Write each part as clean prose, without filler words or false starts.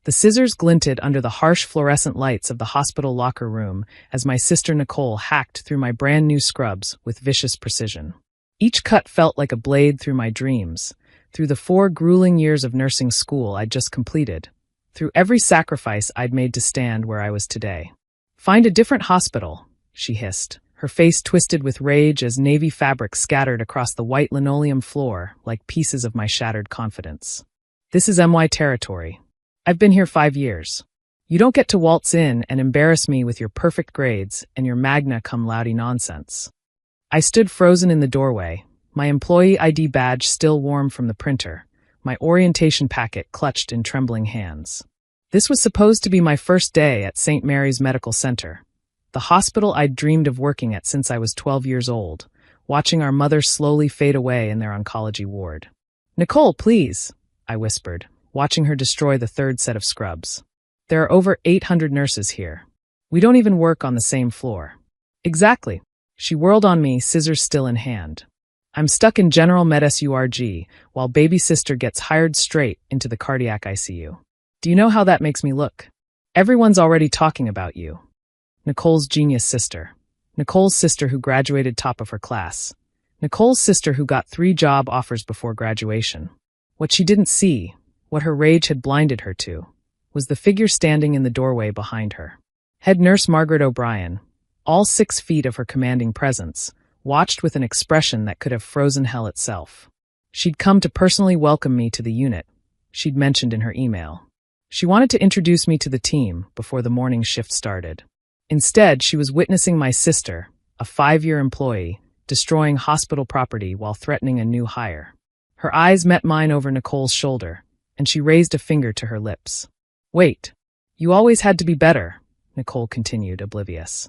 The scissors glinted under the harsh fluorescent lights of the hospital locker room as my sister Nicole hacked through my brand new scrubs with vicious precision. Each cut felt like a blade through my dreams, through the 4 grueling years of nursing school I'd just completed, through every sacrifice I'd made to stand where I was today. "Find a different hospital," she hissed, her face twisted with rage as navy fabric scattered across the white linoleum floor like pieces of my shattered confidence. "This is MY territory. I've been here 5 years. You don't get to waltz in and embarrass me with your perfect grades and your magna cum laude nonsense." I stood frozen in the doorway, my employee ID badge still warm from the printer, my orientation packet clutched in trembling hands. This was supposed to be my first day at St. Mary's Medical Center, the hospital I'd dreamed of working at since I was 12 years old, watching our mother slowly fade away in their oncology ward. "Nicole, please," I whispered, watching her destroy the 3rd set of scrubs. "There are over 800 nurses here. We don't even work on the same floor." "Exactly." She whirled on me, scissors still in hand. "I'm stuck in General Med SURG, while baby sister gets hired straight into the cardiac ICU. Do you know how that makes me look? Everyone's already talking about you." Nicole's genius sister. Nicole's sister who graduated top of her class. Nicole's sister who got 3 job offers before graduation. What she didn't see, what her rage had blinded her to, was the figure standing in the doorway behind her. Head nurse Margaret O'Brien, all 6 feet of her commanding presence, watched with an expression that could have frozen hell itself. She'd come to personally welcome me to the unit, she'd mentioned in her email. She wanted to introduce me to the team before the morning shift started. Instead, she was witnessing my sister, a 5-year employee, destroying hospital property while threatening a new hire. Her eyes met mine over Nicole's shoulder, and she raised a finger to her lips. "Wait, you always had to be better," Nicole continued, oblivious.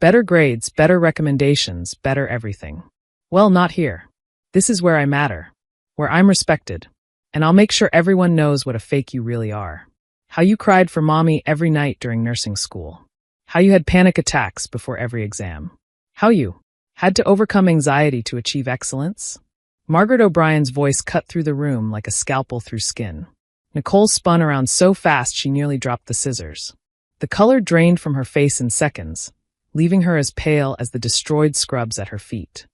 "Better grades, better recommendations, better everything. Well, not here. This is where I matter, where I'm respected, and I'll make sure everyone knows what a fake you really are. How you cried for mommy every night during nursing school. How you had panic attacks before every exam. How you had to overcome anxiety to achieve excellence." Margaret O'Brien's voice cut through the room like a scalpel through skin. Nicole spun around so fast she nearly dropped the scissors. The color drained from her face in seconds, leaving her as pale as the destroyed scrubs at her feet.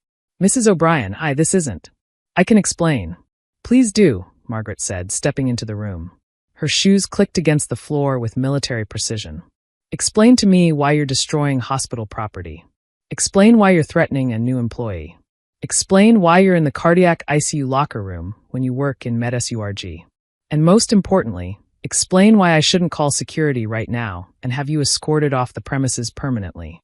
"Mrs. O'Brien, this isn't. I can explain." "Please do," Margaret said, stepping into the room. Her shoes clicked against the floor with military precision. "Explain to me why you're destroying hospital property. Explain why you're threatening a new employee. Explain why you're in the cardiac ICU locker room when you work in Med SURG. And most importantly, explain why I shouldn't call security right now and have you escorted off the premises permanently."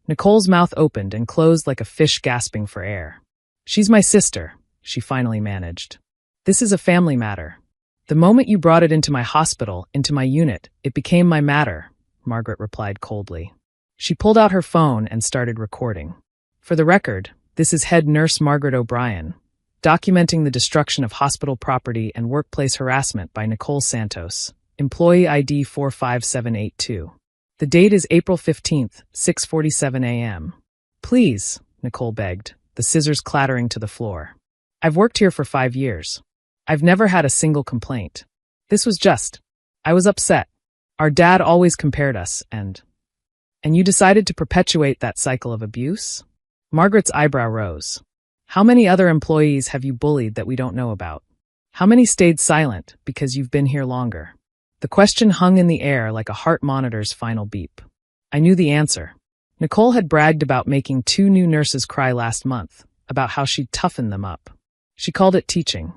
Nicole's mouth opened and closed like a fish gasping for air. "She's my sister," she finally managed. "This is a family matter. The moment you brought it into my hospital, into my unit, it became my matter," Margaret replied coldly. She pulled out her phone and started recording. "For the record, this is head nurse Margaret O'Brien, documenting the destruction of hospital property and workplace harassment by Nicole Santos, employee ID 45782. The date is April 15th, 6:47 a.m. "Please," Nicole begged, the scissors clattering to the floor. "I've worked here for 5 years. I've never had a single complaint. This was I was upset. Our dad always compared us, and you decided to perpetuate that cycle of abuse?" Margaret's eyebrow rose. "How many other employees have you bullied that we don't know about? How many stayed silent because you've been here longer?" The question hung in the air like a heart monitor's final beep. I knew the answer. Nicole had bragged about making 2 new nurses cry last month, about how she'd toughen them up. She called it teaching.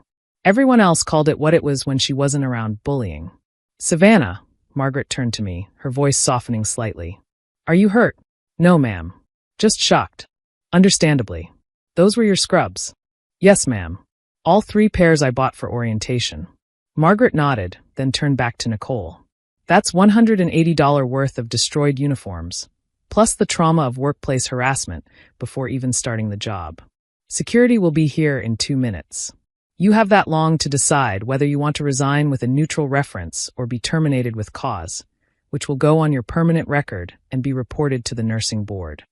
Everyone else called it what it was when she wasn't around, bullying. "Savannah," Margaret turned to me, her voice softening slightly. "Are you hurt?" "No, ma'am. Just shocked." "Understandably. Those were your scrubs?" "Yes, ma'am. All 3 pairs I bought for orientation." Margaret nodded, then turned back to Nicole. "That's $180 worth of destroyed uniforms, plus the trauma of workplace harassment before even starting the job. Security will be here in 2 minutes. You have that long to decide whether you want to resign with a neutral reference or be terminated with cause, which will go on your permanent record and be reported to the nursing board."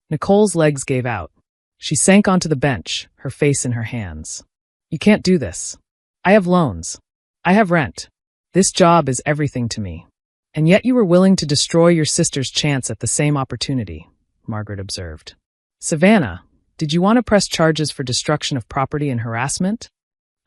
Nicole's legs gave out. She sank onto the bench, her face in her hands. "You can't do this. I have loans. I have rent. This job is everything to me. And yet you were willing to destroy your sister's chance at the same opportunity, Margaret observed. Savannah, did you want to press charges for destruction of property and harassment?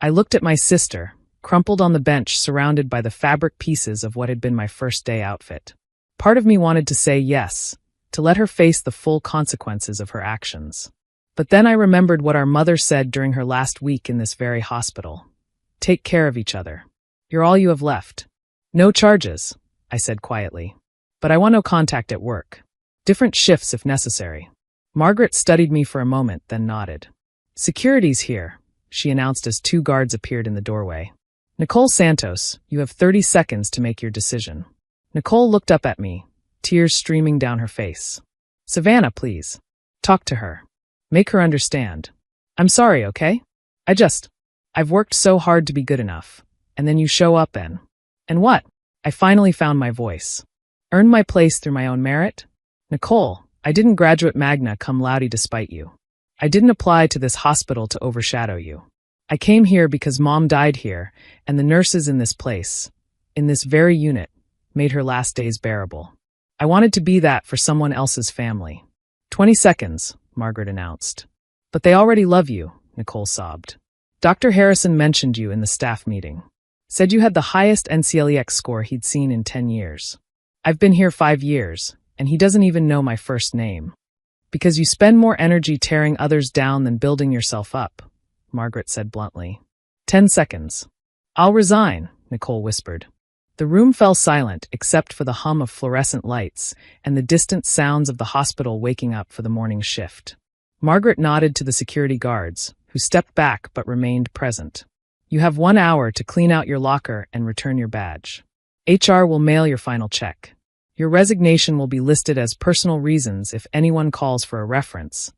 I looked at my sister, crumpled on the bench surrounded by the fabric pieces of what had been my first day outfit. Part of me wanted to say yes, to let her face the full consequences of her actions. But then I remembered what our mother said during her last week in this very hospital. Take care of each other. You're all you have left. No charges, I said quietly. But I want no contact at work. Different shifts if necessary. Margaret studied me for a moment, then nodded. Security's here, she announced as 2 guards appeared in the doorway. Nicole Santos, you have 30 seconds to make your decision. Nicole looked up at me, tears streaming down her face. Savannah, please. Talk to her. Make her understand. I'm sorry, okay? I've worked so hard to be good enough. And then you show up and what? I finally found my voice. Earned my place through my own merit? Nicole, I didn't graduate magna cum laude despite you. I didn't apply to this hospital to overshadow you. I came here because Mom died here, and the nurses in this place, in this very unit, made her last days bearable. I wanted to be that for someone else's family. 20 seconds, Margaret announced. But they already love you, Nicole sobbed. Dr. Harrison mentioned you in the staff meeting. Said you had the highest NCLEX score he'd seen in 10 years. I've been here 5 years, and he doesn't even know my first name. Because you spend more energy tearing others down than building yourself up, Margaret said bluntly. 10 seconds. I'll resign, Nicole whispered. The room fell silent except for the hum of fluorescent lights and the distant sounds of the hospital waking up for the morning shift. Margaret nodded to the security guards, who stepped back but remained present. You have 1 hour to clean out your locker and return your badge. HR will mail your final check. Your resignation will be listed as personal reasons if anyone calls for a reference.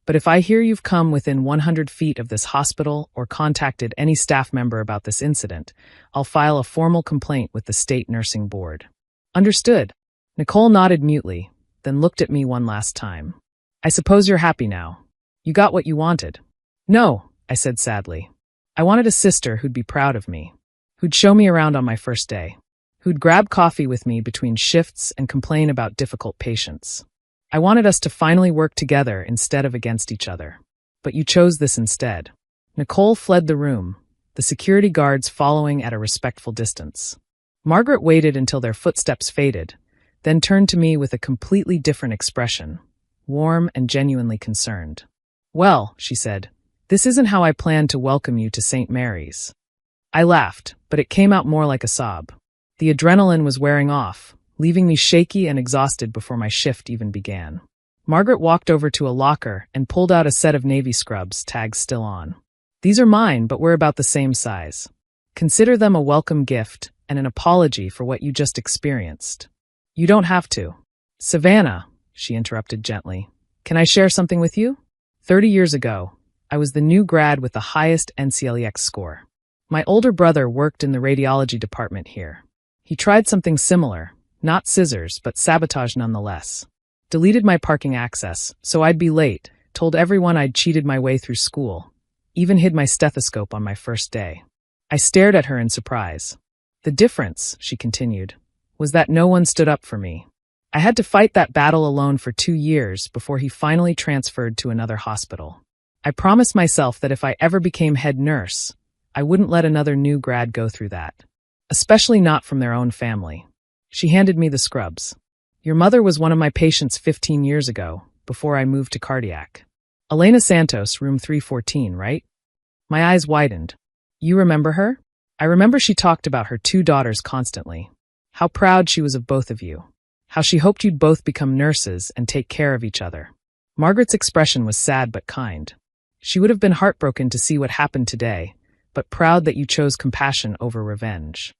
But if I hear you've come within 100 feet of this hospital or contacted any staff member about this incident, I'll file a formal complaint with the state nursing board. Understood. Nicole nodded mutely, then looked at me one last time. I suppose you're happy now. You got what you wanted. No, I said sadly. I wanted a sister who'd be proud of me, who'd show me around on my first day, who'd grab coffee with me between shifts and complain about difficult patients. I wanted us to finally work together instead of against each other. But you chose this instead. Nicole fled the room, the security guards following at a respectful distance. Margaret waited until their footsteps faded, then turned to me with a completely different expression, warm and genuinely concerned. Well, she said, this isn't how I planned to welcome you to St. Mary's. I laughed, but it came out more like a sob. The adrenaline was wearing off, leaving me shaky and exhausted before my shift even began. Margaret walked over to a locker and pulled out a set of navy scrubs, tags still on. These are mine, but we're about the same size. Consider them a welcome gift and an apology for what you just experienced. You don't have to. Savannah, she interrupted gently, can I share something with you? 30 years ago, I was the new grad with the highest NCLEX score. My older brother worked in the radiology department here. He tried something similar, not scissors, but sabotage nonetheless. Deleted my parking access, so I'd be late, told everyone I'd cheated my way through school, even hid my stethoscope on my first day. I stared at her in surprise. The difference, she continued, was that no one stood up for me. I had to fight that battle alone for 2 years before he finally transferred to another hospital. I promised myself that if I ever became head nurse, I wouldn't let another new grad go through that. Especially not from their own family. She handed me the scrubs. Your mother was one of my patients 15 years ago, before I moved to cardiac. Elena Santos, room 314, right? My eyes widened. You remember her? I remember she talked about her 2 daughters constantly. How proud she was of both of you. How she hoped you'd both become nurses and take care of each other. Margaret's expression was sad but kind. She would have been heartbroken to see what happened today, but proud that you chose compassion over revenge.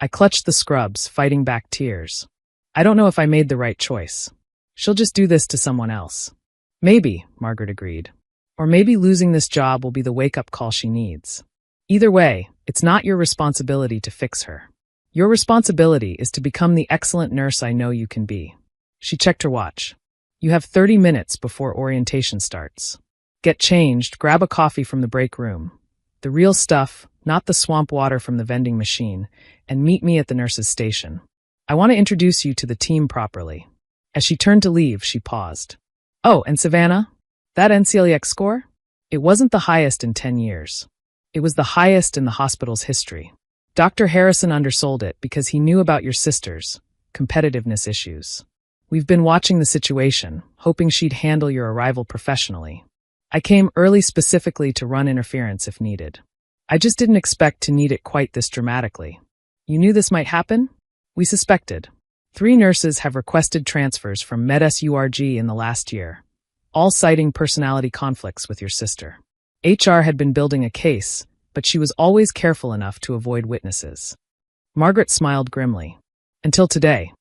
I clutched the scrubs, fighting back tears. I don't know if I made the right choice. She'll just do this to someone else. Maybe, Margaret agreed. Or maybe losing this job will be the wake-up call she needs. Either way, it's not your responsibility to fix her. Your responsibility is to become the excellent nurse I know you can be. She checked her watch. You have 30 minutes before orientation starts. Get changed, grab a coffee from the break room. The real stuff, not the swamp water from the vending machine, and meet me at the nurse's station. I want to introduce you to the team properly. As she turned to leave, she paused. Oh, and Savannah? That NCLEX score? It wasn't the highest in 10 years. It was the highest in the hospital's history. Dr. Harrison undersold it because he knew about your sister's competitiveness issues. We've been watching the situation, hoping she'd handle your arrival professionally. I came early specifically to run interference if needed. I just didn't expect to need it quite this dramatically. You knew this might happen? We suspected. 3 nurses have requested transfers from MedSURG in the last year, all citing personality conflicts with your sister. HR had been building a case, but she was always careful enough to avoid witnesses. Margaret smiled grimly. Until today.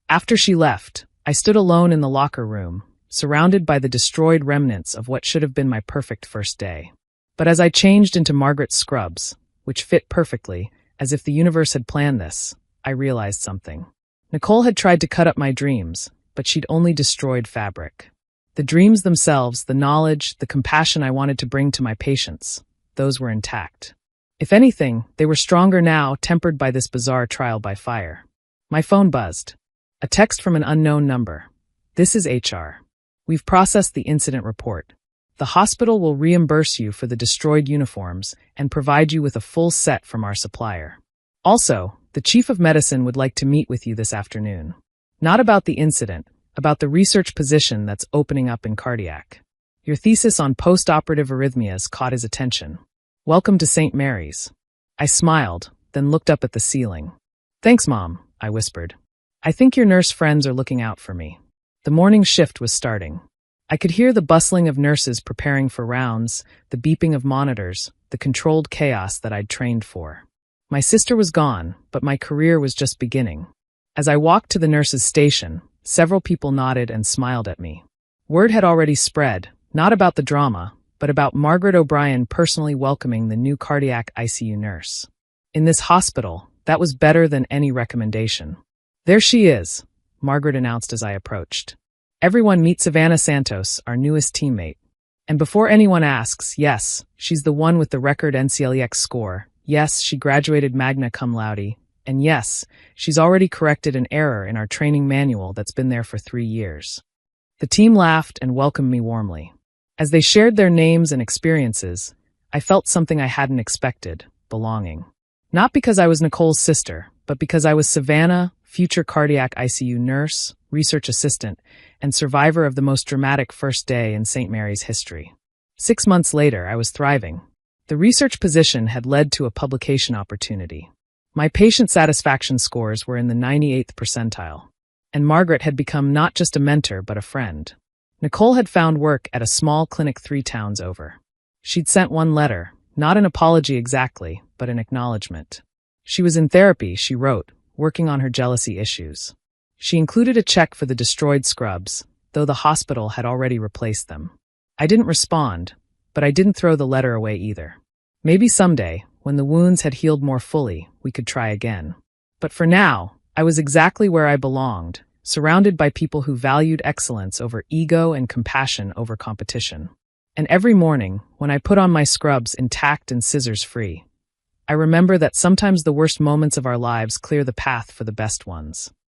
After she left, I stood alone in the locker room, surrounded by the destroyed remnants of what should have been my perfect first day. But as I changed into Margaret's scrubs, which fit perfectly, as if the universe had planned this, I realized something. Nicole had tried to cut up my dreams, but she'd only destroyed fabric. The dreams themselves, the knowledge, the compassion I wanted to bring to my patients, those were intact. If anything, they were stronger now, tempered by this bizarre trial by fire. My phone buzzed. A text from an unknown number. This is HR. We've processed the incident report. The hospital will reimburse you for the destroyed uniforms and provide you with a full set from our supplier. Also, the chief of medicine would like to meet with you this afternoon. Not about the incident, about the research position that's opening up in cardiac. Your thesis on post-operative arrhythmias caught his attention. Welcome to St. Mary's. I smiled, then looked up at the ceiling. Thanks, Mom, I whispered. I think your nurse friends are looking out for me. The morning shift was starting. I could hear the bustling of nurses preparing for rounds, the beeping of monitors, the controlled chaos that I'd trained for. My sister was gone, but my career was just beginning. As I walked to the nurse's station, several people nodded and smiled at me. Word had already spread, not about the drama, but about Margaret O'Brien personally welcoming the new cardiac ICU nurse. In this hospital, that was better than any recommendation. There she is, Margaret announced as I approached. Everyone meet Savannah Santos, our newest teammate. And before anyone asks, yes, she's the one with the record NCLEX score. Yes, she graduated magna cum laude. And yes, she's already corrected an error in our training manual that's been there for 3 years. The team laughed and welcomed me warmly. As they shared their names and experiences, I felt something I hadn't expected, belonging. Not because I was Nicole's sister, but because I was Savannah, future cardiac ICU nurse, research assistant, and survivor of the most dramatic first day in St. Mary's history. 6 months later, I was thriving. The research position had led to a publication opportunity. My patient satisfaction scores were in the 98th percentile. And Margaret had become not just a mentor, but a friend. Nicole had found work at a small clinic 3 towns over. She'd sent one letter, not an apology exactly, but an acknowledgement. She was in therapy, she wrote, working on her jealousy issues. She included a check for the destroyed scrubs, though the hospital had already replaced them. I didn't respond, but I didn't throw the letter away either. Maybe someday, when the wounds had healed more fully, we could try again. But for now, I was exactly where I belonged, surrounded by people who valued excellence over ego and compassion over competition. And every morning, when I put on my scrubs intact and scissors-free, I remember that sometimes the worst moments of our lives clear the path for the best ones.